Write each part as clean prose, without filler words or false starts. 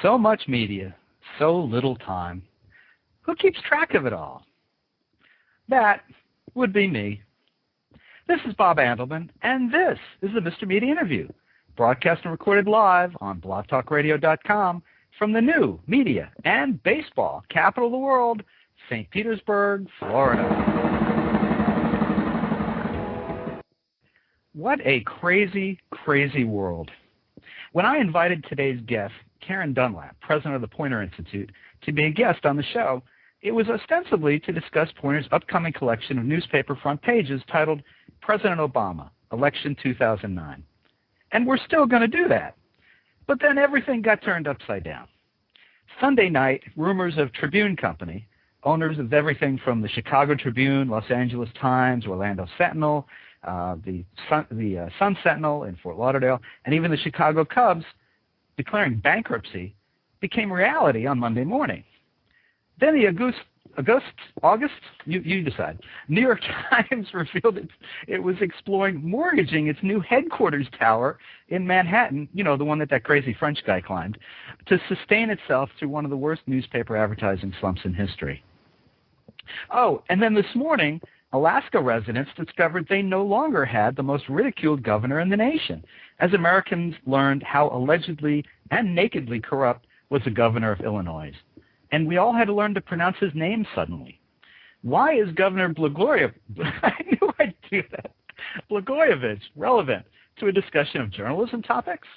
So much media, so little time. Who keeps track of it all? That would be me. This is Bob Andelman, and this is the Mr. Media Interview, broadcast and recorded live on blogtalkradio.com from the new media and baseball capital of the world, St. Petersburg, Florida. What a crazy, crazy world. When I invited today's guest, Karen Dunlap, president of the Poynter Institute, to be a guest on the show, it was ostensibly to discuss Poynter's upcoming collection of newspaper front pages titled President Obama, Election 2009. And we're still going to do that. But then everything got turned upside down. Sunday night, rumors of Tribune Company, owners of everything from the Chicago Tribune, Los Angeles Times, Orlando Sentinel, the Sun Sentinel in Fort Lauderdale, and even the Chicago Cubs declaring bankruptcy became reality on Monday morning. Then the August, you decide. New York Times revealed it was exploring mortgaging its new headquarters tower in Manhattan, you know, the one that crazy French guy climbed, to sustain itself through one of the worst newspaper advertising slumps in history. Oh, and then this morning, Alaska residents discovered they no longer had the most ridiculed governor in the nation, as Americans learned how allegedly and nakedly corrupt was the governor of Illinois. And we all had to learn to pronounce his name suddenly. Why is Governor Blagojevich, I knew I'd do that, Blagojevich relevant to a discussion of journalism topics?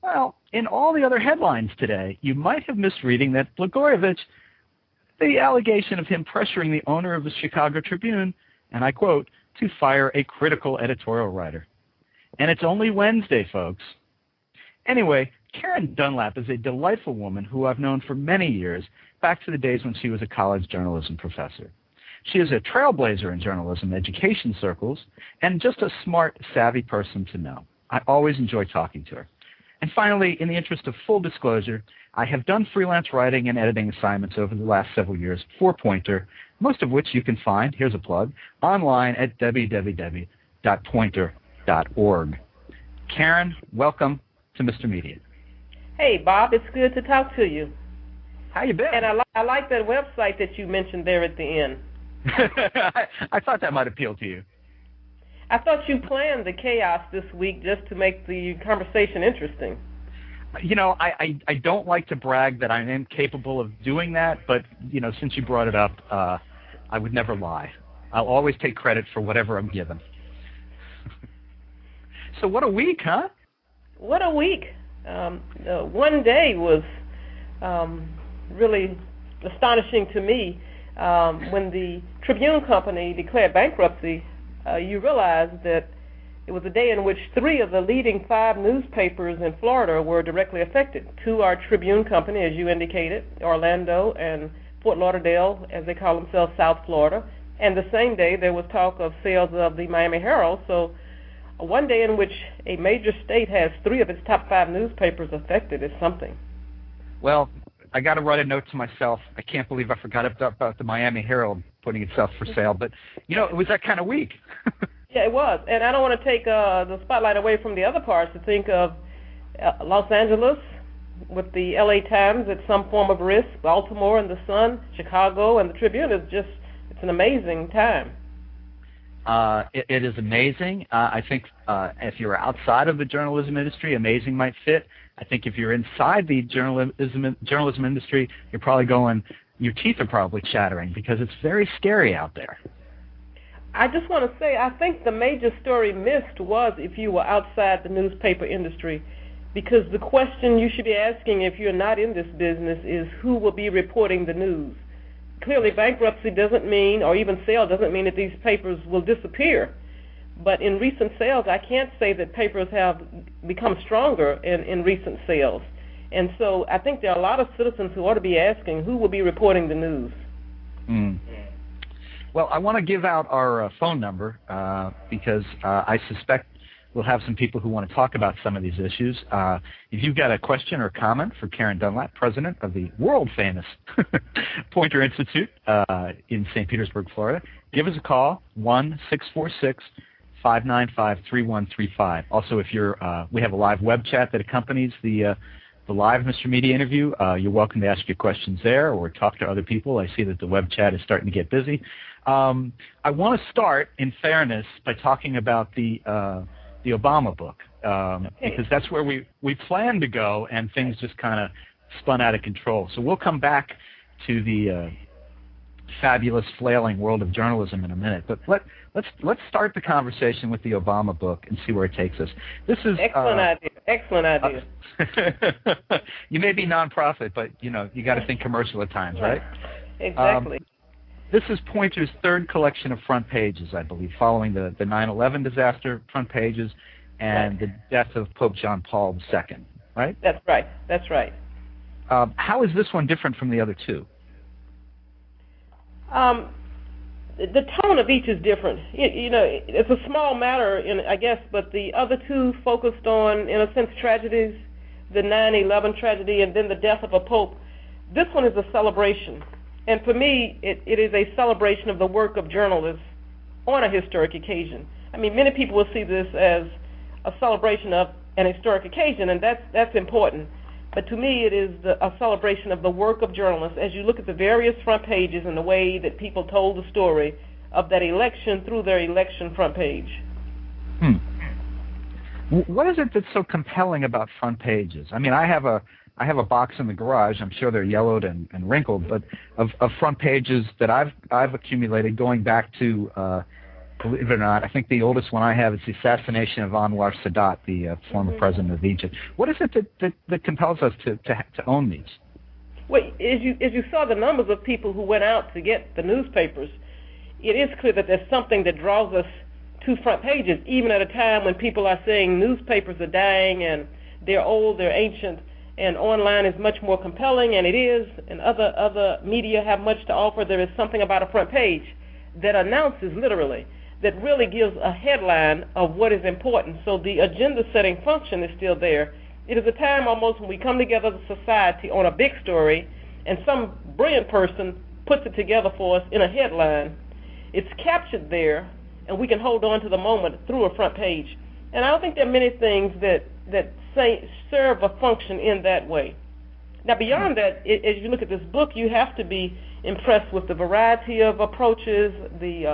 Well, in all the other headlines today, you might have missed reading that Blagojevich, the allegation of him pressuring the owner of the Chicago Tribune, and I quote, to fire a critical editorial writer. And it's only Wednesday, folks. Anyway, Karen Dunlap is a delightful woman who I've known for many years, back to the days when she was a college journalism professor. She is a trailblazer in journalism education circles and just a smart, savvy person to know. I always enjoy talking to her. And finally, in the interest of full disclosure, I have done freelance writing and editing assignments over the last several years for Poynter, most of which you can find, here's a plug, online at www.poynter.org. Karen, welcome to Mr. Media. Hey, Bob, it's good to talk to you. How you been? And I like that website that you mentioned there at the end. I thought that might appeal to you. I thought you planned the chaos this week just to make the conversation interesting. You know, I don't like to brag that I am capable of doing that, but, you know, since you brought it up, I would never lie. I'll always take credit for whatever I'm given. So what a week, huh? What a week. One day was really astonishing to me. When the Tribune Company declared bankruptcy, you realize that it was a day in which 3 of the leading 5 newspapers in Florida were directly affected. 2 are Tribune Company, as you indicated, Orlando and Fort Lauderdale, as they call themselves, South Florida. And the same day, there was talk of sales of the Miami Herald. So one day in which a major state has 3 of its top 5 newspapers affected is something. Well, I got to write a note to myself. I can't believe I forgot about the Miami Herald putting itself for sale. But, you know, it was that kind of week. Yeah, it was. And I don't want to take the spotlight away from the other parts to think of Los Angeles with the L.A. Times at some form of risk, Baltimore and the Sun, Chicago and the Tribune. It's an amazing time. It is amazing. I think if you're outside of the journalism industry, amazing might fit. I think if you're inside the journalism industry, you're probably going, your teeth are probably chattering because it's very scary out there. I just want to say, I think the major story missed was if you were outside the newspaper industry, because the question you should be asking if you're not in this business is who will be reporting the news. Clearly, bankruptcy doesn't mean, or even sale doesn't mean that these papers will disappear. But in recent sales, I can't say that papers have become stronger in recent sales. And so I think there are a lot of citizens who ought to be asking who will be reporting the news. Mm. Well, I want to give out our phone number because I suspect we'll have some people who want to talk about some of these issues. If you've got a question or comment for Karen Dunlap, president of the world-famous Poynter Institute in St. Petersburg, Florida, give us a call, 1-646-595-3135. Also, if you're, we have a live web chat that accompanies the the live Mr. Media interview, you're welcome to ask your questions there or talk to other people. I see that the web chat is starting to get busy. I want to start, in fairness, by talking about the Obama book, because that's where we planned to go, and things just kind of spun out of control. So we'll come back to the fabulous, flailing world of journalism in a minute. But let's start the conversation with the Obama book and see where it takes us. This is excellent idea. Excellent idea. You may be nonprofit, but you got to think commercial at times, right? Exactly. This is Poynter's third collection of front pages, I believe, following the 9/11 disaster front pages and the death of Pope John Paul II, right? That's right. That's right. How is this one different from the other two? The tone of each is different. It's a small matter, I guess, but the other two focused on, in a sense, tragedies, the 9/11 tragedy and then the death of a pope. This one is a celebration. And for me, it is a celebration of the work of journalists on a historic occasion. I mean, many people will see this as a celebration of an historic occasion, and that's important. But to me, it is a celebration of the work of journalists as you look at the various front pages and the way that people told the story of that election through their election front page. What is it that's so compelling about front pages? I mean, I have a box in the garage. I'm sure they're yellowed and wrinkled, but of front pages that I've accumulated going back to, believe it or not, I think the oldest one I have is the assassination of Anwar Sadat, the former president of Egypt. What is it that compels us to own these? Well, as you saw the numbers of people who went out to get the newspapers, it is clear that there's something that draws us to front pages, even at a time when people are saying newspapers are dying and they're old, they're ancient, and online is much more compelling, and it is, and other media have much to offer. There is something about a front page that announces literally, that really gives a headline of what is important. So the agenda-setting function is still there. It is a time almost when we come together as a society on a big story, and some brilliant person puts it together for us in a headline. It's captured there, and we can hold on to the moment through a front page. And I don't think there are many things that serve a function in that way. Now, beyond that, as you look at this book, you have to be impressed with the variety of approaches, the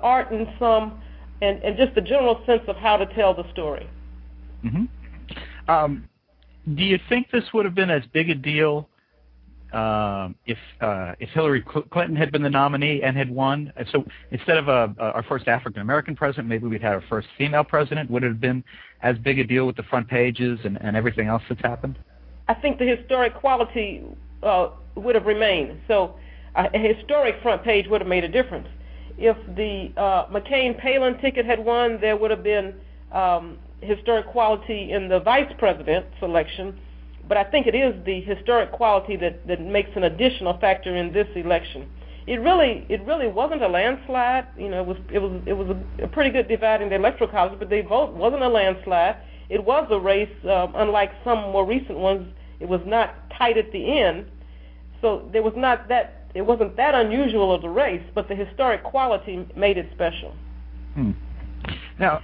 art in some, and just the general sense of how to tell the story. Mm-hmm. Do you think this would have been as big a deal if Hillary Clinton had been the nominee and had won? So instead of our first African-American president, maybe we'd had our first female president. Would it have been as big a deal with the front pages and everything else that's happened? I think the historic quality would have remained. So a historic front page would have made a difference. If the McCain-Palin ticket had won, there would have been historic quality in the vice president selection. But I think it is the historic quality that makes an additional factor in this election. It really wasn't a landslide. It was a pretty good divide in the electoral college, but the vote wasn't a landslide. It was a race, unlike some more recent ones. It was not tight at the end, so it wasn't that unusual of a race. But the historic quality made it special. Now,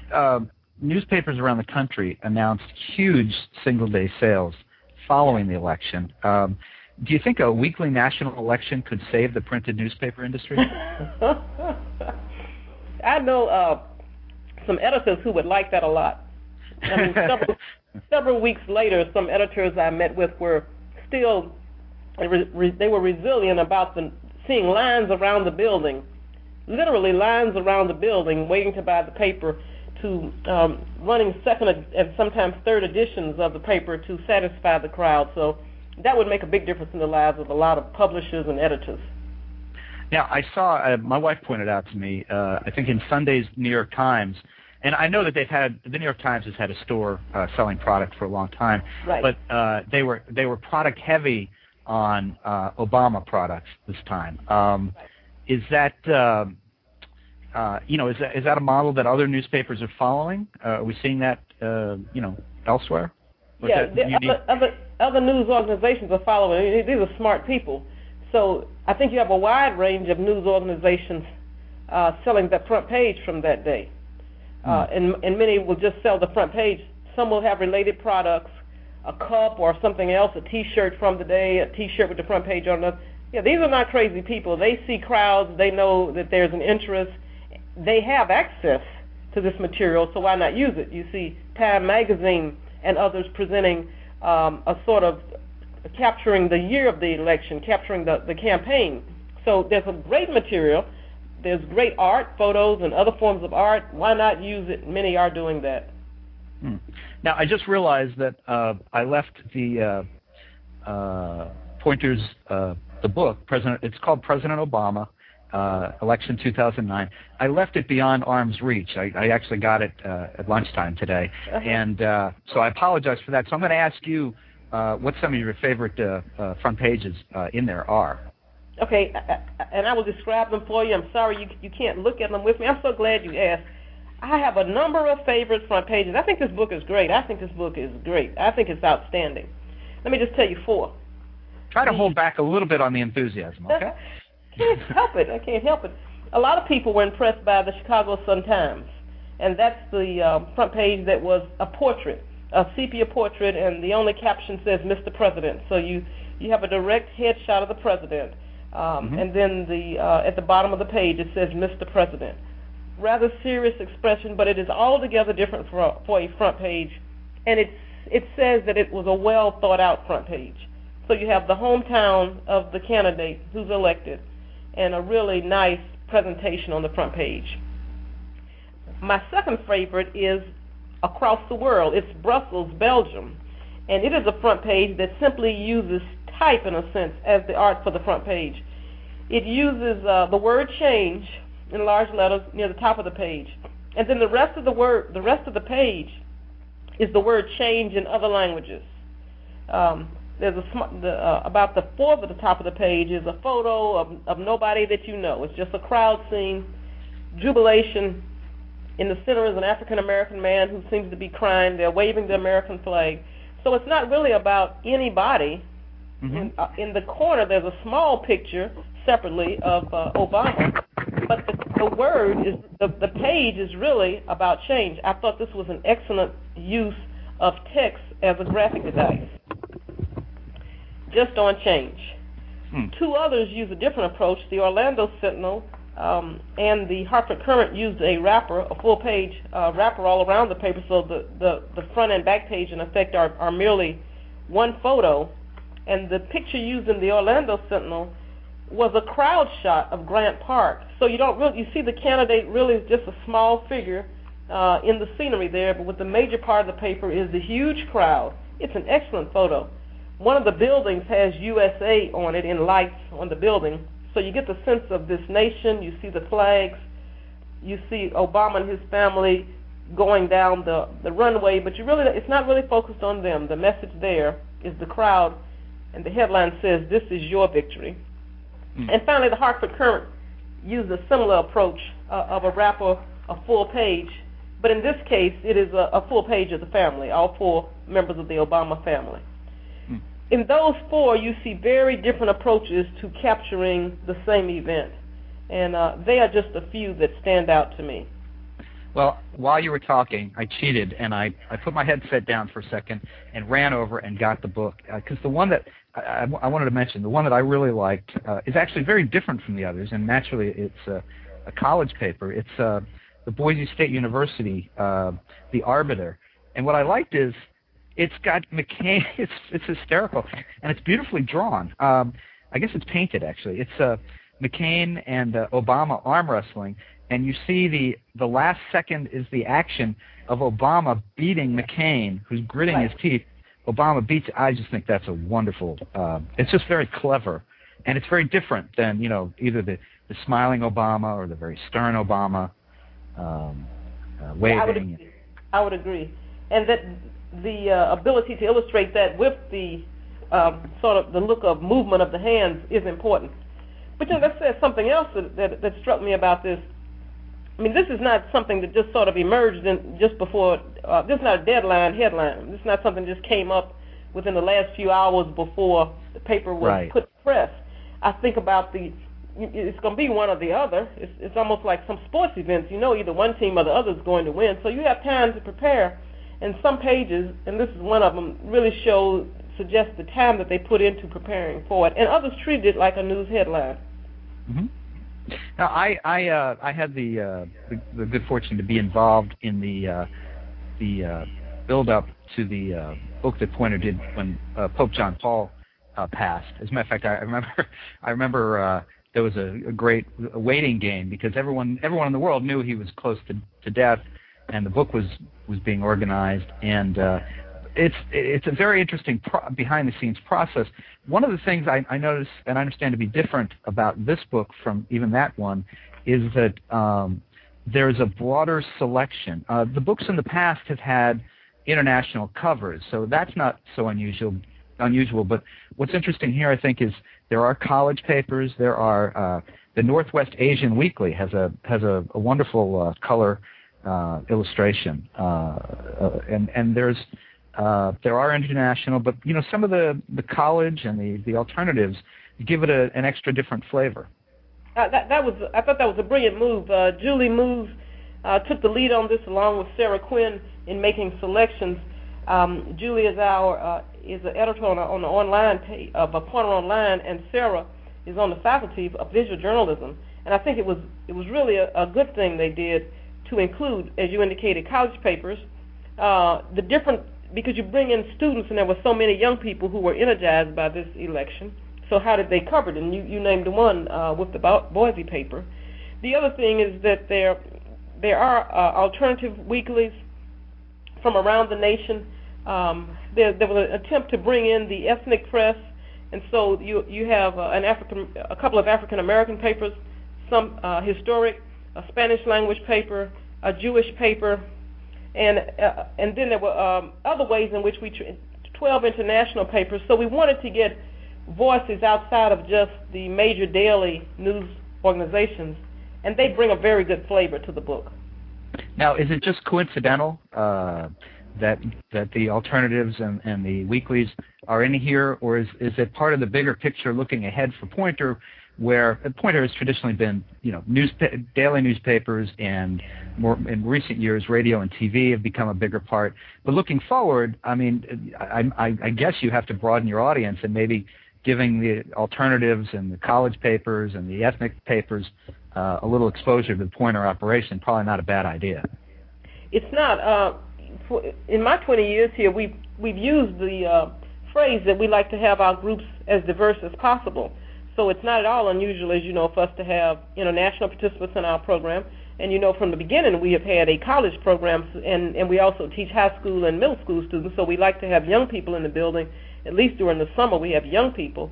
newspapers around the country announced huge single-day sales following the election. Do you think a weekly national election could save the printed newspaper industry? I know some editors who would like that a lot. I mean, several weeks later, some editors I met with were still, they were resilient about seeing lines around the building, literally lines around the building, waiting to buy the paper, to running second and sometimes third editions of the paper to satisfy the crowd. So that would make a big difference in the lives of a lot of publishers and editors. Now, I saw, my wife pointed out to me, I think in Sunday's New York Times, and I know that the New York Times has had a store selling product for a long time, right. But they were product heavy on Obama products this time. Right. Is that is that a model that other newspapers are following? Are we seeing that elsewhere? Other news organizations are following. These are smart people. So I think you have a wide range of news organizations selling the front page from that day. And many will just sell the front page. Some will have related products. a cup or something else, a T-shirt from the day, a T-shirt with the front page on it. Yeah, these are not crazy people. They see crowds. They know that there's an interest. They have access to this material, so why not use it? You see Time Magazine and others presenting a sort of capturing the year of the election, capturing the campaign. So there's a great material. There's great art, photos, and other forms of art. Why not use it? Many are doing that. Now, I just realized that I left the Poynter's, the book, it's called President Obama, Election 2009. I left it beyond arm's reach. I actually got it at lunchtime today. And so I apologize for that. So I'm going to ask you what some of your favorite front pages in there are. Okay, and I will describe them for you. I'm sorry you can't look at them with me. I'm so glad you asked. I have a number of favorite front pages. I think this book is great. I think it's outstanding. Let me just tell you 4. Try to hold back a little bit on the enthusiasm, okay? Can't help it. I can't help it. A lot of people were impressed by the Chicago Sun-Times, and that's the front page that was a portrait, a sepia portrait, and the only caption says Mr. President. So you have a direct headshot of the president, and then at the bottom of the page it says Mr. President. Rather serious expression, but it is altogether different for a front page, and it says that it was a well thought out front page. So you have the hometown of the candidate who's elected, and a really nice presentation on the front page. My second favorite is Across the World. It's Brussels, Belgium, and it is a front page that simply uses type, in a sense, as the art for the front page. It uses the word change in large letters near the top of the page, and then the rest of the page is the word change in other languages. There's about the fourth at the top of the page is a photo of nobody that you know. It's just a crowd scene, jubilation. In the center is an African-American man who seems to be crying. They're waving the American flag. So it's not really about anybody. In the corner, there's a small picture separately of Obama, but the page is really about change. I thought this was an excellent use of text as a graphic device, just on change. 2 others use a different approach. The Orlando Sentinel and the Hartford Courant used a full-page wrapper all around the paper, so the front and back page, in effect, are merely one photo. And the picture used in the Orlando Sentinel was a crowd shot of Grant Park. So you see the candidate really is just a small figure in the scenery there, but with the major part of the paper is the huge crowd. It's an excellent photo. One of the buildings has USA on it in lights on the building, so you get the sense of this nation. You see the flags. You see Obama and his family going down the runway, but it's not really focused on them. The message there is the crowd, and the headline says, "This is your victory." And finally, the Hartford Courant used a similar approach of a wrapper, a full page, but in this case, it is a full page of the family, all 4 members of the Obama family. In those 4, you see very different approaches to capturing the same event, and they are just a few that stand out to me. Well, while you were talking, I cheated, and I put my headset down for a second and ran over and got the book, because the one that I wanted to mention, the one that I really liked, is actually very different from the others, and naturally it's a college paper. It's the Boise State University, The Arbiter, and what I liked is it's got McCain. It's hysterical, and it's beautifully drawn. I guess it's painted, actually. It's McCain and Obama arm wrestling, and you see the last second is the action of Obama beating McCain, who's gritting his teeth. Obama beats. I just think that's a wonderful. It's just very clever, and it's very different than either the smiling Obama or the very stern Obama waving. I would agree, and that the ability to illustrate that with the sort of the look of movement of the hands is important. But that says something else that struck me about this. I mean, this is not something that just sort of emerged just before. This is not a headline. This is not something that just came up within the last few hours before the paper was put to press. I think about it's going to be one or the other. It's almost like some sports events. Either one team or the other is going to win. So you have time to prepare. and some pages, and this is one of them, really suggest the time that they put into preparing for it, and others treated it like a news headline. Mm-hmm. Now, I had the good fortune to be involved in the build-up to the book that Poynter did when Pope John Paul passed. As a matter of fact, I remember there was a great waiting game because everyone in the world knew he was close to death, and the book was being organized, and it's a very interesting behind-the-scenes process. One of the things I notice and I understand to be different about this book from even that one is that there's a broader selection. The books in the past have had international covers, so that's not so unusual. But what's interesting here, I think, is there are college papers. There are the Northwest Asian Weekly has a wonderful color illustration, and there are international, but some of the college and the alternatives give it an extra different flavor. I thought that was a brilliant move. Julie Moves took the lead on this along with Sarah Quinn in making selections. Julie is an editor on the online page of Poynter Online, and Sarah is on the faculty of visual journalism. And I think it was really a good thing they did to include, as you indicated, college papers, because you bring in students, and there were so many young people who were energized by this election. So how did they cover it? And you named the one with the Boise paper. The other thing is that there are alternative weeklies from around the nation. There was an attempt to bring in the ethnic press, and so you have a couple of African American papers, some historic, a Spanish language paper, a Jewish paper, and then there were other ways in which 12 international papers. So we wanted to get voices outside of just the major daily news organizations, and they bring a very good flavor to the book. Now, is it just coincidental that the alternatives and the weeklies are in here, or is it part of the bigger picture looking ahead for Poynter, where Poynter has traditionally been, daily newspapers, and more in recent years, radio and TV have become a bigger part. But looking forward, I mean, I guess you have to broaden your audience, and maybe giving the alternatives and the college papers and the ethnic papers a little exposure to the Poynter operation, probably not a bad idea. It's not. In my 20 years here, we've used the phrase that we like to have our groups as diverse as possible. So it's not at all unusual, as you know, for us to have international participants in our program. And from the beginning, we have had a college program, and we also teach high school and middle school students. So we like to have young people in the building. At least during the summer, we have young people.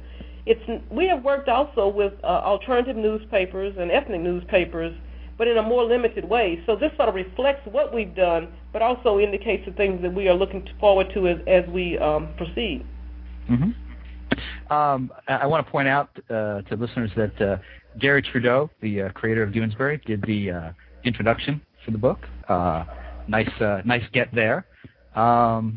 We have worked also with alternative newspapers and ethnic newspapers, but in a more limited way. So this sort of reflects what we've done, but also indicates the things that we are looking forward to as we proceed. Mm-hmm. I want to point out to listeners that Gary Trudeau, the creator of Doonesbury, did the introduction for the book. Nice get there. Well,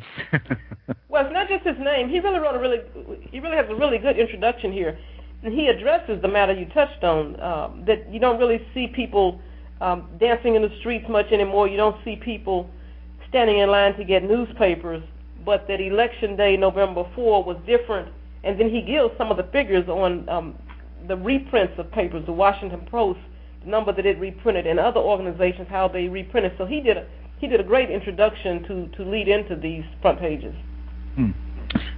it's not just his name. He really has a really good introduction here, and he addresses the matter you touched on. That you don't really see people dancing in the streets much anymore. You don't see people standing in line to get newspapers, but that Election Day, November 4, was different. And then he gives some of the figures on the reprints of papers, the Washington Post, the number that it reprinted, and other organizations, how they reprinted. So he did a great introduction to lead into these front pages.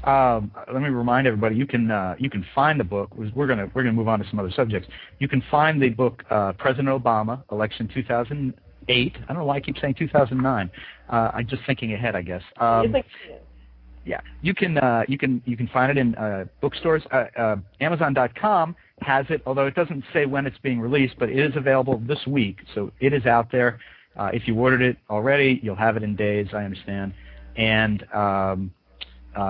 Let me remind everybody, you can find the book. We're gonna move on to some other subjects. You can find the book President Obama, Election 2008. I don't know why I keep saying 2009. I'm just thinking ahead, I guess. Yeah, you can find it in bookstores. Amazon.com has it, although it doesn't say when it's being released, but it is available this week, so it is out there. If you ordered it already, you'll have it in days, I understand. And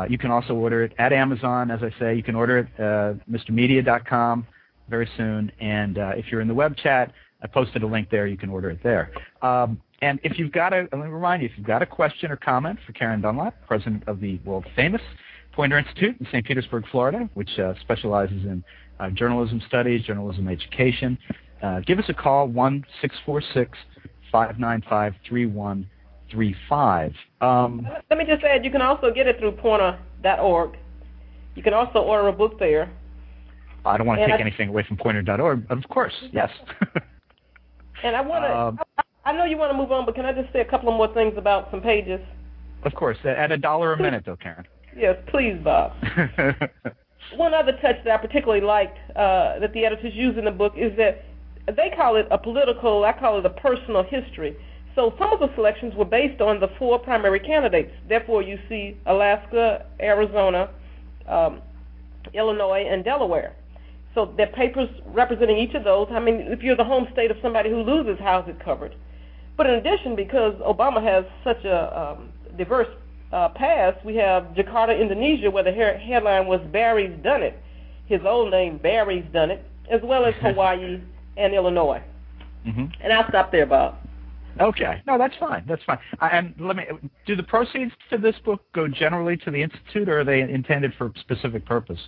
you can also order it at Amazon, as I say. You can order it MrMedia.com very soon. And if you're in the web chat, I posted a link there. You can order it there. And if you've got let me remind you, if you've got a question or comment for Karen Dunlap, president of the world-famous Poynter Institute in St. Petersburg, Florida, which specializes in journalism studies, journalism education, give us a call, 1-646-595-3133. 835. Let me just add, you can also get it through Poynter.org. You can also order a book there. I don't want to take anything away from Poynter.org, but of course, yes. And I want to, I know you want to move on, but can I just say a couple of more things about some pages? Of course, at $1 a minute, though, Karen. Yes, please, Bob. One other touch that I particularly liked that the editors use in the book is that they call it a political, I call it a personal history. So some of the selections were based on the 4 primary candidates. Therefore, you see Alaska, Arizona, Illinois, and Delaware. So there are papers representing each of those. I mean, if you're the home state of somebody who loses, how's it covered? But in addition, because Obama has such a diverse past, we have Jakarta, Indonesia, where the headline was Barry's Done It, his old name, Barry's Done It, as well as Hawaii and Illinois. Mm-hmm. And I'll stop there, Bob. Okay. No, that's fine. That's fine. And do the proceeds to this book go generally to the Institute, or are they intended for a specific purpose?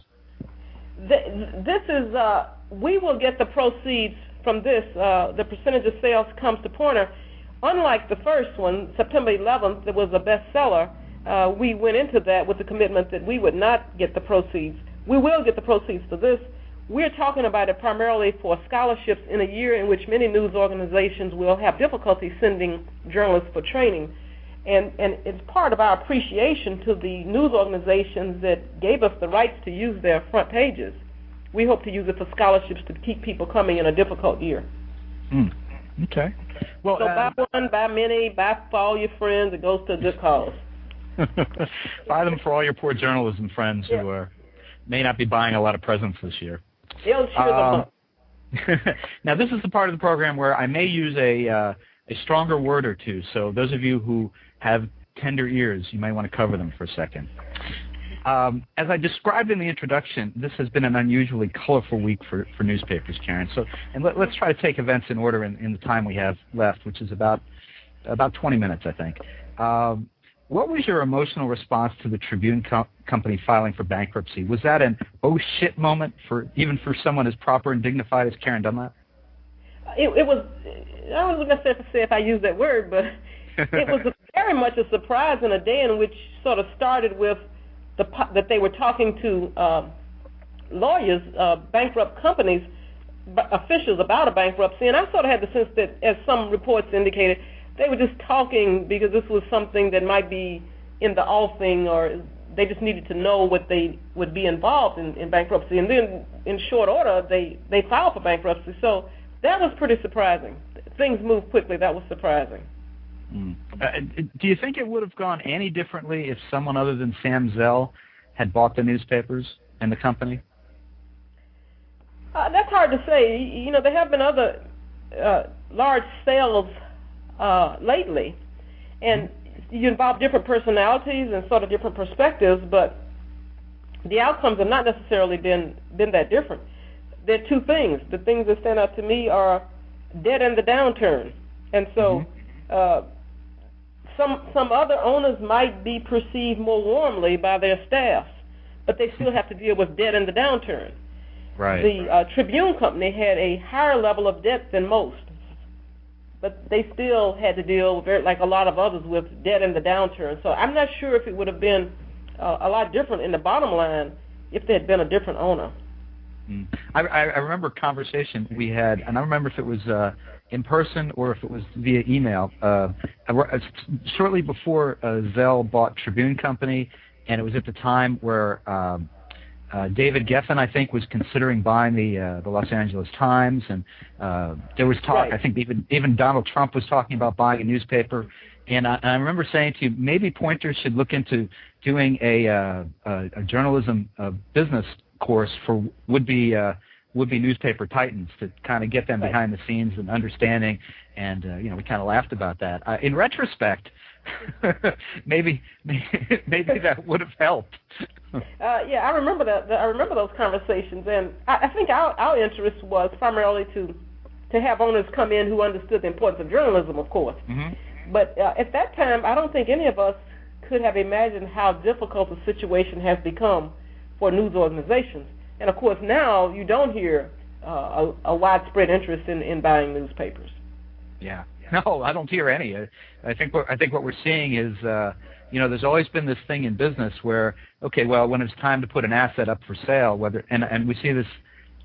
This is, we will get the proceeds from this. The percentage of sales comes to Poynter. Unlike the first one, September 11th, that was a bestseller, we went into that with the commitment that we would not get the proceeds. We will get the proceeds for this. We're talking about it primarily for scholarships in a year in which many news organizations will have difficulty sending journalists for training. And it's part of our appreciation to the news organizations that gave us the rights to use their front pages. We hope to use it for scholarships to keep people coming in a difficult year. Okay. Well, so buy one, buy many, buy for all your friends. It goes to a good cause. Buy them for all your poor journalism friends who may not be buying a lot of presents this year. It'll cheer them up. Now, this is the part of the program where I may use a stronger word or two, so those of you who have tender ears, you may want to cover them for a second. As I described in the introduction, this has been an unusually colorful week for newspapers, Karen. So, let's try to take events in order in the time we have left, which is about 20 minutes, I think. What was your emotional response to the Tribune Company filing for bankruptcy? Was that an oh shit moment even for someone as proper and dignified as Karen Dunlap? It was. I was going to say if I use that word, but it was very much a surprise in a day in which sort of started with that they were talking to lawyers, bankrupt companies, officials about a bankruptcy, and I sort of had the sense that, as some reports indicated, they were just talking because this was something that might be in the offing, or they just needed to know what they would be involved in bankruptcy. And then in short order, they filed for bankruptcy. So that was pretty surprising. Things moved quickly. That was surprising. Do you think it would have gone any differently if someone other than Sam Zell had bought the newspapers and the company? That's hard to say. You know, there have been other large sales lately, and you involve different personalities and sort of different perspectives, but the outcomes have not necessarily been that different. There are two things. The things that stand out to me are debt and the downturn, and so some other owners might be perceived more warmly by their staffs, but they still have to deal with debt and the downturn. Right. The Tribune Company had a higher level of debt than most, but they still had to deal with, like a lot of others, with debt and the downturn. So I'm not sure if it would have been a lot different in the bottom line if there had been a different owner. I remember a conversation we had, and I remember if it was in person or if it was via email, shortly before Zell bought Tribune Company, and it was at the time where David Geffen, I think, was considering buying the Los Angeles Times, and there was talk. Right. I think even Donald Trump was talking about buying a newspaper, and I remember saying to you, maybe Poynter should look into doing a journalism business course for would-be newspaper titans to kind of get them behind the scenes and understanding, and we kind of laughed about that. In retrospect, maybe that would have helped. I remember that. I remember those conversations, and I think our interest was primarily to have owners come in who understood the importance of journalism, of course. Mm-hmm. But at that time, I don't think any of us could have imagined how difficult the situation has become for news organizations. And of course, now you don't hear a widespread interest in buying newspapers. Yeah. No, I don't hear any. I think what we're seeing is, there's always been this thing in business where, okay, well, when it's time to put an asset up for sale, and we see this.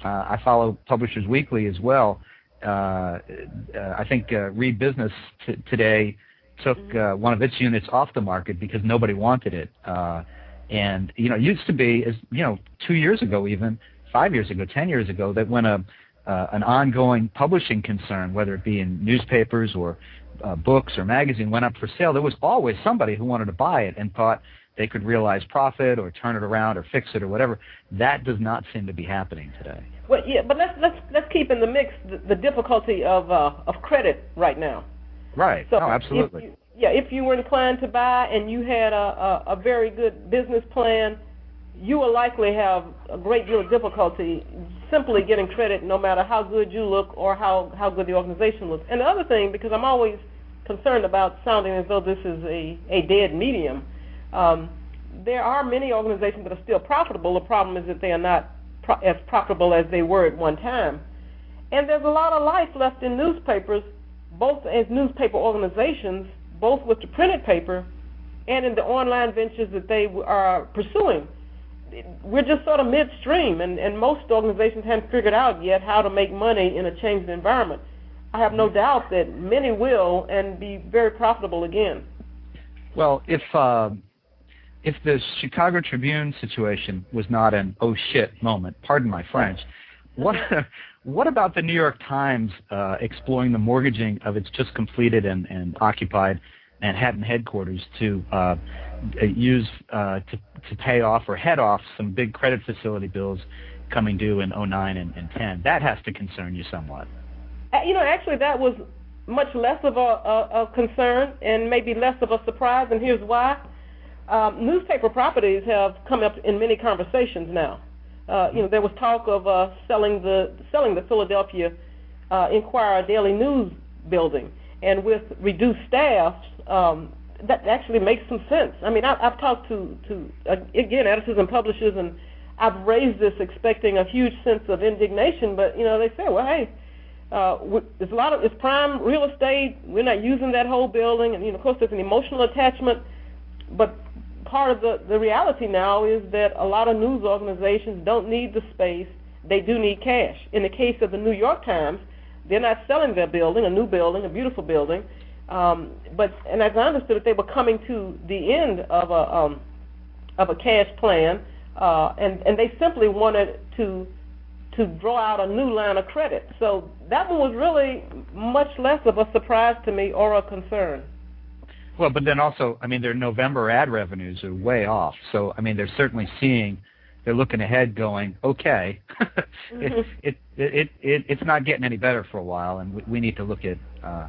I follow Publishers Weekly as well. I think Read Business today took one of its units off the market because nobody wanted it. And it used to be, 2 years ago, even 5 years ago, 10 years ago, that when an ongoing publishing concern, whether it be in newspapers or books or magazine, went up for sale, there was always somebody who wanted to buy it and thought they could realize profit or turn it around or fix it or whatever. That does not seem to be happening today. Well, yeah, but let's keep in the mix the difficulty of credit right now. Right. So absolutely. If you were inclined to buy and you had a very good business plan, you will likely have a great deal of difficulty simply getting credit, no matter how good you look or how good the organization looks. And the other thing, because I'm always concerned about sounding as though this is a dead medium, there are many organizations that are still profitable. The problem is that they are not as profitable as they were at one time. And there's a lot of life left in newspapers, both as newspaper organizations, both with the printed paper and in the online ventures that they are pursuing. We're just sort of midstream, and most organizations haven't figured out yet how to make money in a changed environment. I have no doubt that many will and be very profitable again. Well, if the Chicago Tribune situation was not an oh shit moment, pardon my French, what about the New York Times exploring the mortgaging of its just completed and occupied Manhattan headquarters to use to pay off or head off some big credit facility bills coming due in 09 and 10? That has to concern you somewhat. Actually, that was much less of a concern and maybe less of a surprise, and here's why. Newspaper properties have come up in many conversations now. There was talk of selling the Philadelphia Inquirer Daily News building, and with reduced staff, that actually makes some sense. I mean, I've talked to again, editors and publishers, and I've raised this expecting a huge sense of indignation, but they say, well, hey, it's prime real estate. We're not using that whole building, and of course there's an emotional attachment, but part of the reality now is that a lot of news organizations don't need the space. They do need cash. In the case of the New York Times, they're not selling their building, a new building, a beautiful building, and as I understood it, they were coming to the end of a cash plan, and they simply wanted to draw out a new line of credit. So that one was really much less of a surprise to me or a concern. Well, but then also, I mean, their November ad revenues are way off. So, I mean, they're looking ahead going, okay, it's not getting any better for a while, and we need to look at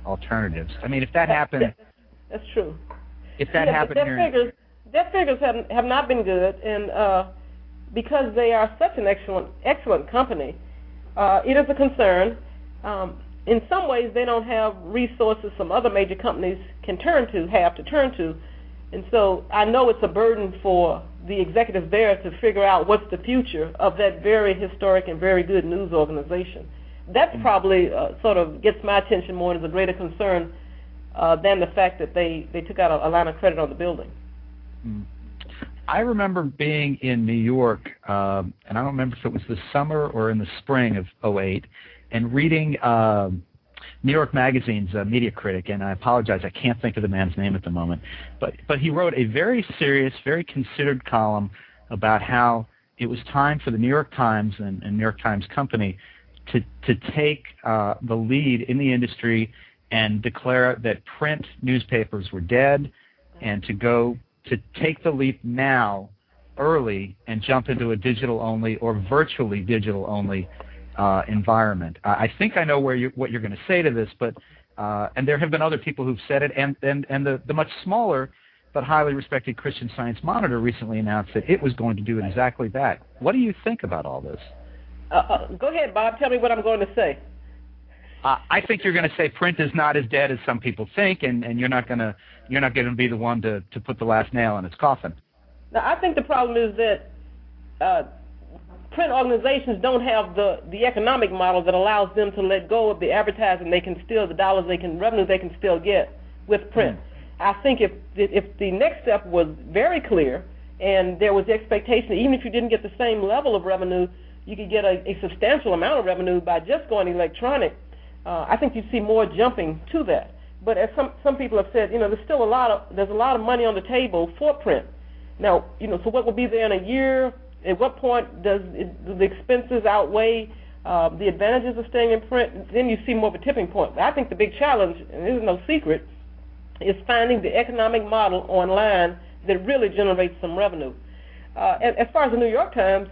alternatives. I mean, if that happened... That's true. If that happened here... Their figures have not been good, and because they are such an excellent company, it is a concern. In some ways, they don't have resources some other major companies have to turn to. And so I know it's a burden for the executives there to figure out what's the future of that very historic and very good news organization. That probably sort of gets my attention more as a greater concern than the fact that they took out a line of credit on the building. I remember being in New York, and I don't remember if it was the summer or in the spring of 08, and reading New York Magazine's media critic, and I apologize, I can't think of the man's name at the moment, but he wrote a very serious, very considered column about how it was time for the New York Times and New York Times Company to take the lead in the industry and declare that print newspapers were dead, and to take the leap now, early, and jump into a digital-only or virtually digital-only environment. I think I know what you're going to say to this, but and there have been other people who've said it, and the much smaller but highly respected Christian Science Monitor recently announced that it was going to do exactly that. What do you think about all this? Go ahead, Bob. Tell me what I'm going to say. I think you're going to say print is not as dead as some people think, and you're not going to be the one to put the last nail in its coffin. Now, I think the problem is that print organizations don't have the economic model that allows them to let go of the advertising revenue they can still get with print. I think if the next step was very clear and there was the expectation that even if you didn't get the same level of revenue, you could get a substantial amount of revenue by just going electronic, I think you'd see more jumping to that. But as some people have said, there's a lot of money on the table for print. Now, so what will be there in a year? At what point do the expenses outweigh the advantages of staying in print? Then you see more of a tipping point. But I think the big challenge, and this is no secret, is finding the economic model online that really generates some revenue. As far as the New York Times,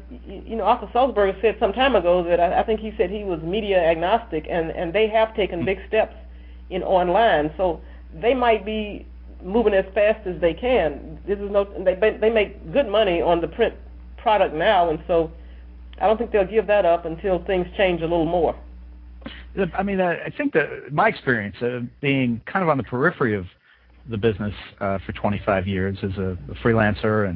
Arthur Sulzberger said some time ago that I think he said he was media agnostic, and they have taken big steps in online. So they might be moving as fast as they can. They make good money on the print product now, and so I don't think they'll give that up until things change a little more. I mean, I think that my experience of being kind of on the periphery of the business for 25 years as a freelancer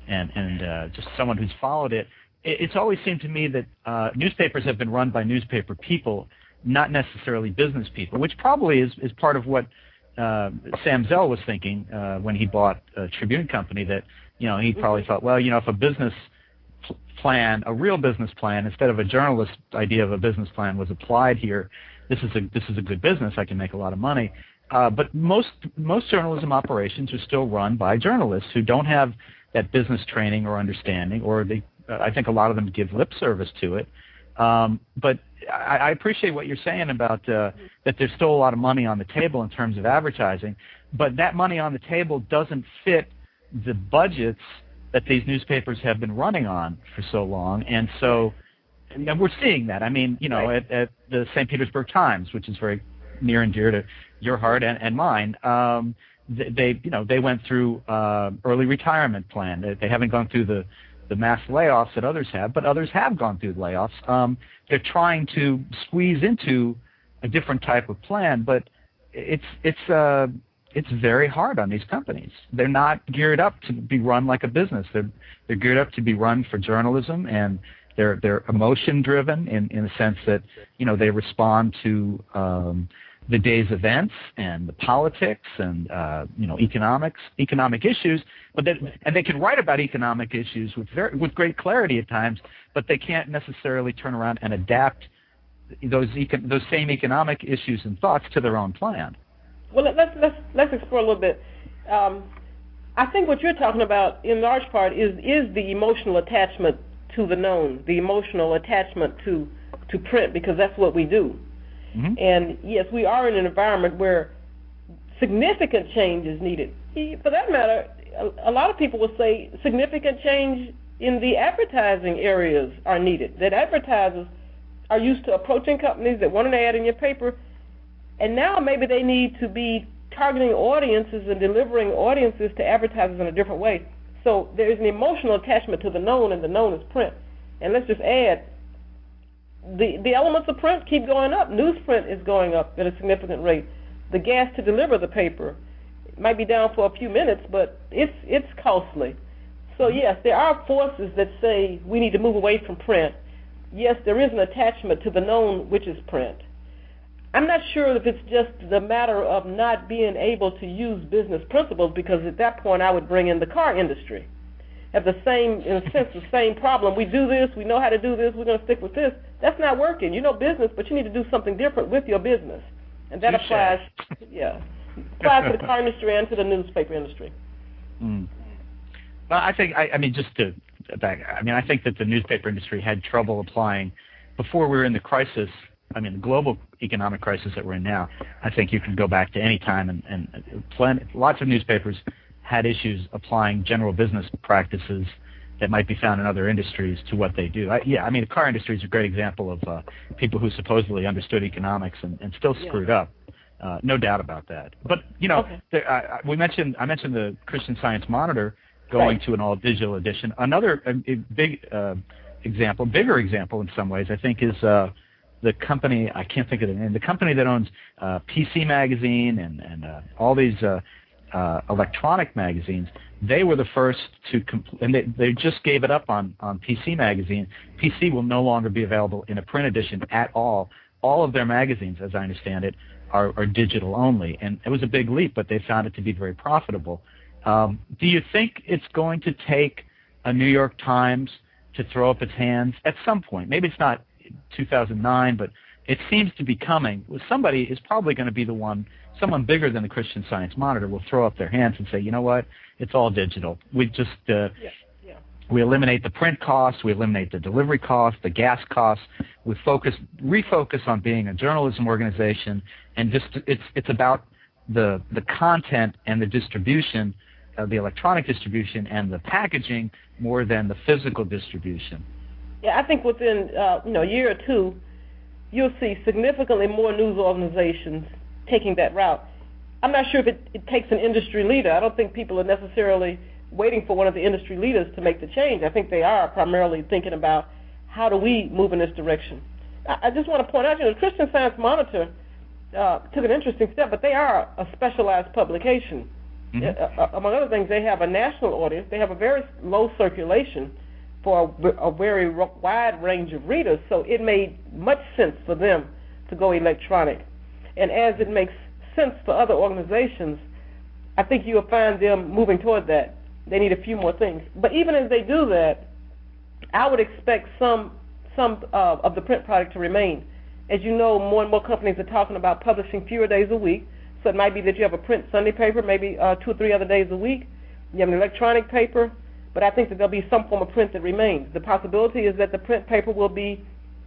and just someone who's followed it, it's always seemed to me that newspapers have been run by newspaper people, not necessarily business people, which probably is part of what Sam Zell was thinking when he bought Tribune Company, that he probably thought, well, if a business plan, a real business plan, instead of a journalist idea of a business plan was applied here, this is a good business. I can make a lot of money. But most journalism operations are still run by journalists who don't have that business training or understanding, or I think a lot of them give lip service to it. But I appreciate what you're saying about that there's still a lot of money on the table in terms of advertising, but that money on the table doesn't fit the budgets that these newspapers have been running on for so long, and so we're seeing that. I mean, at the St. Petersburg Times, which is very near and dear to your heart and mine, they went through early retirement plan. They haven't gone through the mass layoffs that others have, but others have gone through layoffs. They're trying to squeeze into a different type of plan, but it's very hard on these companies. They're not geared up to be run like a business. They're geared up to be run for journalism, and they're emotion driven in the sense that they respond to the day's events and the politics and economic issues, and they can write about economic issues with great clarity at times, but they can't necessarily turn around and adapt those same economic issues and thoughts to their own plan. Well, let's explore a little bit. I think what you're talking about, in large part, is the emotional attachment to the known, the emotional attachment to print, because that's what we do. Mm-hmm. And yes, we are in an environment where significant change is needed. For that matter, a lot of people will say significant change in the advertising areas are needed, that advertisers are used to approaching companies that want an ad in your paper, and now maybe they need to be targeting audiences and delivering audiences to advertisers in a different way. So there is an emotional attachment to the known, and the known is print. And let's just add, the elements of print keep going up. Newsprint is going up at a significant rate. The gas to deliver the paper might be down for a few minutes, but it's costly. So yes, there are forces that say we need to move away from print. Yes, there is an attachment to the known, which is print. I'm not sure if it's just the matter of not being able to use business principles, because at that point I would bring in the car industry. Have in a sense, the same problem. We do this, we know how to do this, we're going to stick with this. That's not working. You know business, but you need to do something different with your business. And that applies to the car industry and to the newspaper industry. Mm. Well, I think I think that the newspaper industry had trouble applying before we were in the crisis. I mean, the global economic crisis that we're in now. I think you can go back to any time, and lots of newspapers had issues applying general business practices that might be found in other industries to what they do. The car industry is a great example of people who supposedly understood economics and still screwed up. No doubt about that. But I mentioned the Christian Science Monitor going to an all-digital edition. Another bigger example in some ways, I think, is the company, I can't think of the name, the company that owns PC Magazine and all these electronic magazines. they were the first to and they just gave it up on PC Magazine. PC will no longer be available in a print edition at all. All of their magazines, as I understand it, are digital only. And it was a big leap, but they found it to be very profitable. Do you think it's going to take a New York Times to throw up its hands at some point? Maybe it's not 2009, but it seems to be coming. Somebody is probably going to be the one, someone bigger than the Christian Science Monitor will throw up their hands and say, you know what, it's all digital. We just we eliminate the print costs, we eliminate the delivery costs, the gas costs. We refocus on being a journalism organization, and just it's about the content and the distribution, the electronic distribution and the packaging more than the physical distribution. Yeah, I think within a year or two, you'll see significantly more news organizations taking that route. I'm not sure if it takes an industry leader. I don't think people are necessarily waiting for one of the industry leaders to make the change. I think they are primarily thinking about how do we move in this direction. I just want to point out, the Christian Science Monitor took an interesting step, but they are a specialized publication. Mm-hmm. Among other things, they have a national audience. They have a very low circulation for a very wide range of readers, so it made much sense for them to go electronic. And as it makes sense for other organizations, I think you'll find them moving toward that. They need a few more things. But even as they do that, I would expect some of the print product to remain. As you know, more and more companies are talking about publishing fewer days a week. So it might be that you have a print Sunday paper, maybe 2 or 3 other days a week. You have an electronic paper, but I think that there'll be some form of print that remains. The possibility is that the print paper will be,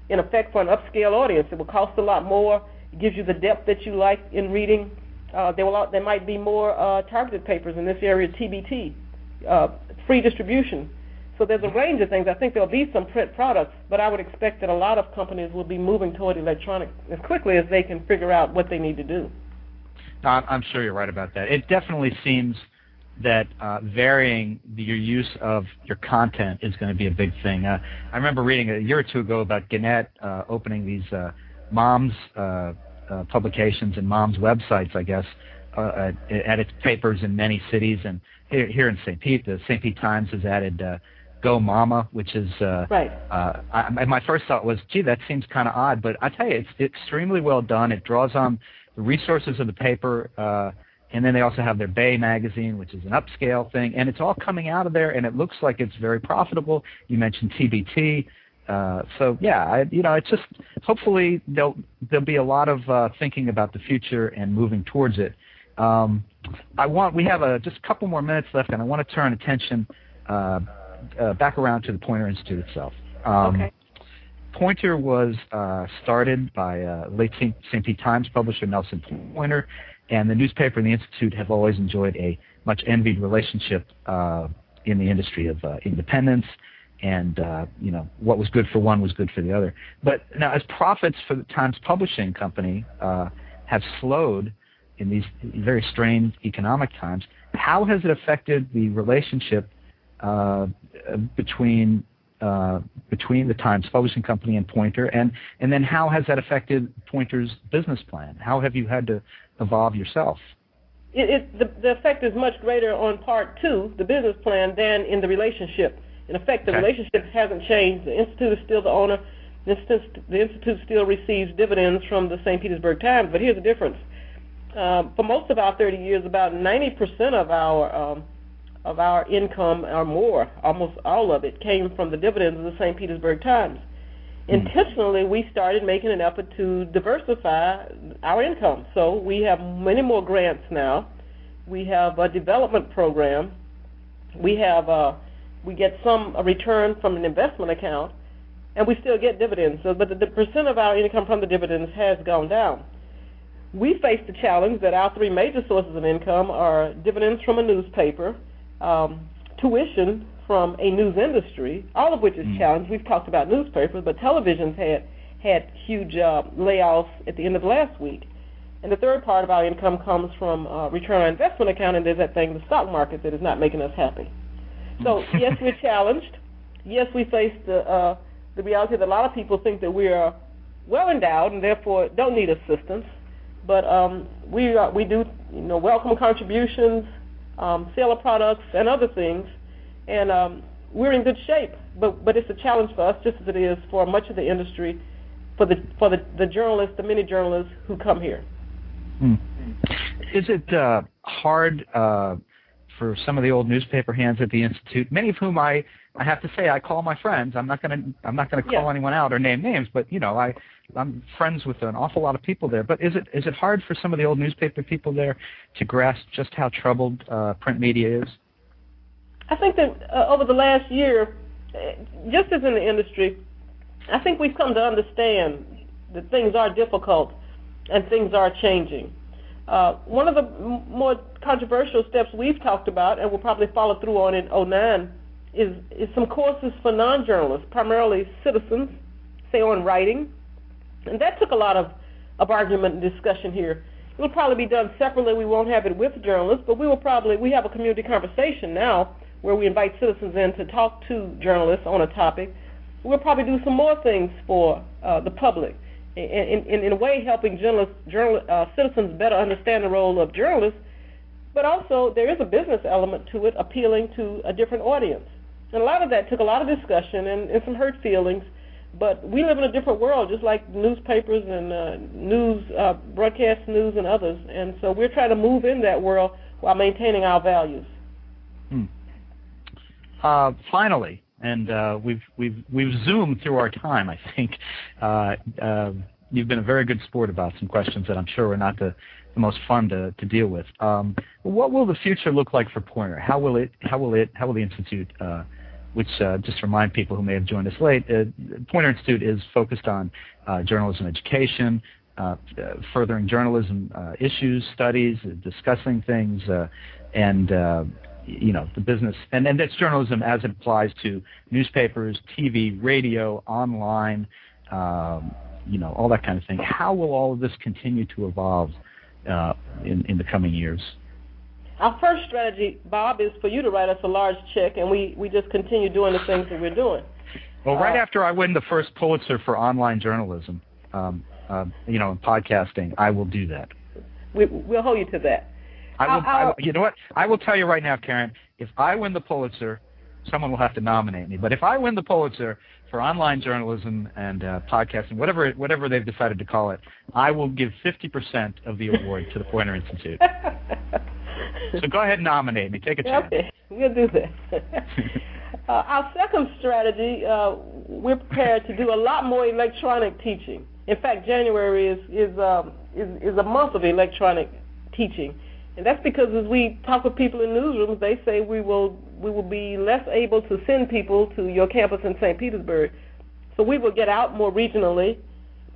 in effect, for an upscale audience. It will cost a lot more. It gives you the depth that you like in reading. There might be more targeted papers in this area, TBT, free distribution. So there's a range of things. I think there'll be some print products, but I would expect that a lot of companies will be moving toward electronic as quickly as they can figure out what they need to do. I'm sure you're right about that. It definitely seems that varying your use of your content is going to be a big thing. I remember reading a year or two ago about Gannett opening these moms publications and moms websites, I guess, at its papers in many cities. And here in St. Pete, the St. Pete Times has added Go Mama, which is right. My first thought was, gee, that seems kind of odd, but I tell you, it's extremely well done. It draws on the resources of the paper, and then they also have their Bay magazine, which is an upscale thing, and it's all coming out of there, and it looks like it's very profitable. You mentioned TBT, so yeah, it's just hopefully there'll be a lot of thinking about the future and moving towards it. We have just a couple more minutes left, and I want to turn attention back around to the Poynter Institute itself. Okay. Poynter was started by late St. Pete Times publisher Nelson Poynter, and the newspaper and the Institute have always enjoyed a much envied relationship in the industry of independence, and what was good for one was good for the other. But now, as profits for the Times Publishing Company have slowed in these very strained economic times, how has it affected the relationship between the Times Publishing Company and Poynter, and then how has that affected Poynter's business plan? How have you had to evolve yourself? The effect is much greater on part 2, the business plan, than in the relationship. In effect, the relationship hasn't changed. The Institute is still the owner. The Institute still receives dividends from the St. Petersburg Times, but here's the difference. For most of our 30 years, about 90% of our income or more, almost all of it, came from the dividends of the St. Petersburg Times. Intentionally, we started making an effort to diversify our income. So we have many more grants now. We have a development program. We get some return from an investment account, and we still get dividends. So, but the percent of our income from the dividends has gone down. We face the challenge that our 3 major sources of income are dividends from a newspaper, tuition from a news industry, all of which is challenged. We've talked about newspapers, but television's had huge layoffs at the end of last week. And the third part of our income comes from return on investment account, and there's that thing, the stock market, that is not making us happy. So yes, we're challenged. Yes, we face the reality that a lot of people think that we are well endowed and therefore don't need assistance. But we do welcome contributions. sale of products, and other things. And we're in good shape, but it's a challenge for us, just as it is for much of the industry, for the journalists, the many journalists who come here. Is it hard for some of the old newspaper hands at the Institute, many of whom I have to say I call my friends. I'm not going to call anyone out or name names, but I'm friends with an awful lot of people there. But is it hard for some of the old newspaper people there to grasp just how troubled print media is? I think that over the last year, just as in the industry, I think we've come to understand that things are difficult and things are changing. One of the more controversial steps we've talked about, and we'll probably follow through on in 2009, is some courses for non-journalists, primarily citizens, say on writing. And that took a lot of argument and discussion here. It will probably be done separately. We won't have it with journalists, but we have a community conversation now where we invite citizens in to talk to journalists on a topic. We'll probably do some more things for the public, in a way helping citizens better understand the role of journalists, but also there is a business element to it, appealing to a different audience. And a lot of that took a lot of discussion and some hurt feelings, but we live in a different world, just like newspapers and broadcast news and others, and so we're trying to move in that world while maintaining our values. Finally, and we've zoomed through our time, I think. You've been a very good sport about some questions that I'm sure are not the most fun to deal with. What will the future look like for Poynter? How will the Institute, which just to remind people who may have joined us late, Poynter Institute is focused on journalism education, furthering journalism issues, studies, discussing things, and the business, and that's journalism as it applies to newspapers, TV, radio, online, all that kind of thing. How will all of this continue to evolve in the coming years? Our first strategy, Bob, is for you to write us a large check, and we just continue doing the things that we're doing. Well, right after I win the first Pulitzer for online journalism, in podcasting, I will do that. We'll hold you to that. You know what? I will tell you right now, Karen, if I win the Pulitzer, someone will have to nominate me. But if I win the Pulitzer for online journalism and podcasting, whatever they've decided to call it, I will give 50% of the award to the Poynter Institute. So go ahead and nominate me. Take a chance. Okay, we'll do that. Our second strategy, we're prepared to do a lot more electronic teaching. In fact, January is a month of electronic teaching. And that's because as we talk with people in newsrooms, they say we will be less able to send people to your campus in St. Petersburg. So we will get out more regionally,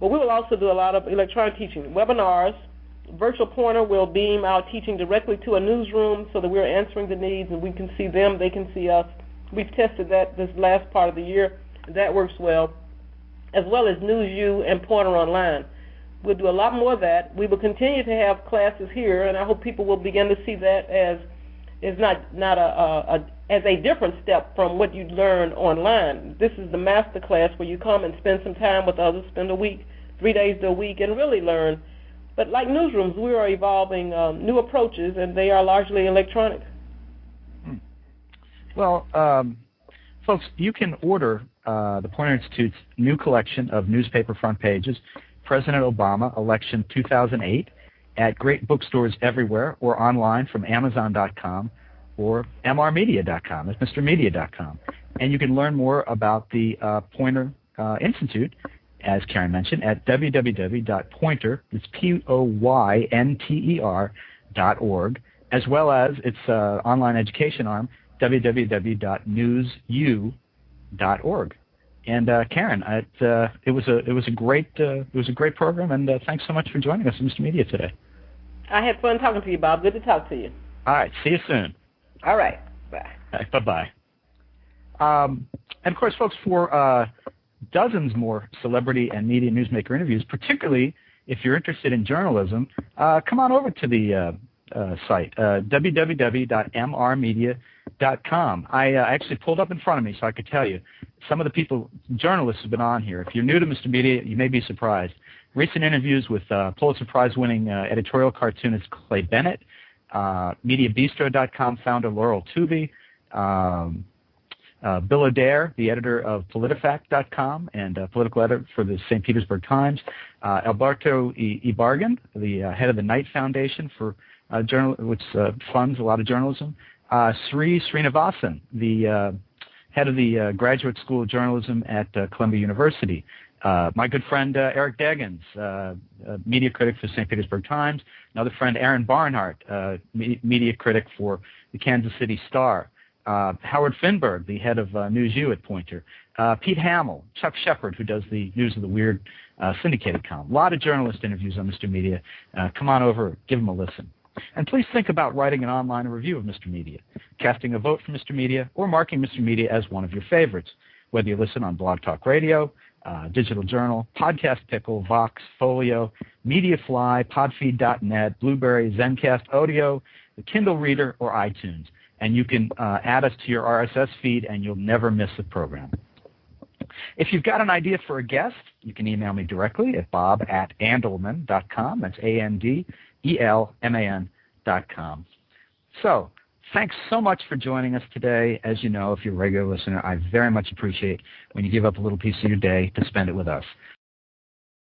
but we will also do a lot of electronic teaching, webinars. Virtual Poynter will beam our teaching directly to a newsroom so that we're answering the needs and we can see them, they can see us. We've tested that this last part of the year. That works well, as well as NewsU and Poynter Online. We'll do a lot more of that. We will continue to have classes here, and I hope people will begin to see that as a different step from what you learn online. This is the master class where you come and spend some time with others, spend a week, 3 days to a week, and really learn. But like newsrooms, we are evolving new approaches, and they are largely electronic. Well, folks, you can order the Poynter Institute's new collection of newspaper front pages, President Obama, Election 2008, at great bookstores everywhere or online from Amazon.com or MRmedia.com. That's MrMedia.com. And you can learn more about the Poynter Institute, as Karen mentioned, at www.poynter, it's POYNTER.org, as well as its online education arm, www.newsu.org. And Karen, it was a great program, and thanks so much for joining us in Mr. Media today. I had fun talking to you, Bob. Good to talk to you. All right, see you soon. All right, bye. All right, bye-bye. And of course, folks, for dozens more celebrity and media newsmaker interviews, particularly if you're interested in journalism, come on over to the site, www.mrmedia.com. I actually pulled up in front of me so I could tell you some of the journalists have been on here. If you're new to Mr. Media, you may be surprised. Recent interviews with Pulitzer Prize-winning editorial cartoonist Clay Bennett, MediaBistro.com founder Laurel Tooby, Bill Adair, the editor of PolitiFact.com and political editor for the St. Petersburg Times, Alberto Ibarguen, the head of the Knight Foundation for which funds a lot of journalism, Sri Srinivasan, the head of the Graduate School of Journalism at Columbia University, my good friend Eric Deggans, media critic for the St. Petersburg Times, another friend Aaron Barnhart, media critic for the Kansas City Star, Howard Finberg, the head of News U at Poynter, Pete Hamill, Chuck Shepard, who does the News of the Weird syndicated column. A lot of journalist interviews on Mr. Media. Come on over, give them a listen. And please think about writing an online review of Mr. Media, casting a vote for Mr. Media, or marking Mr. Media as one of your favorites, whether you listen on Blog Talk Radio, Digital Journal, Podcast Pickle, Vox, Folio, MediaFly, Podfeed.net, Blueberry, Zencast Audio, the Kindle Reader, or iTunes. And you can add us to your RSS feed, and you'll never miss a program. If you've got an idea for a guest, you can email me directly at bob@andelman.com. That's ANDELMAN.com. So, thanks so much for joining us today. As you know, if you're a regular listener, I very much appreciate when you give up a little piece of your day to spend it with us.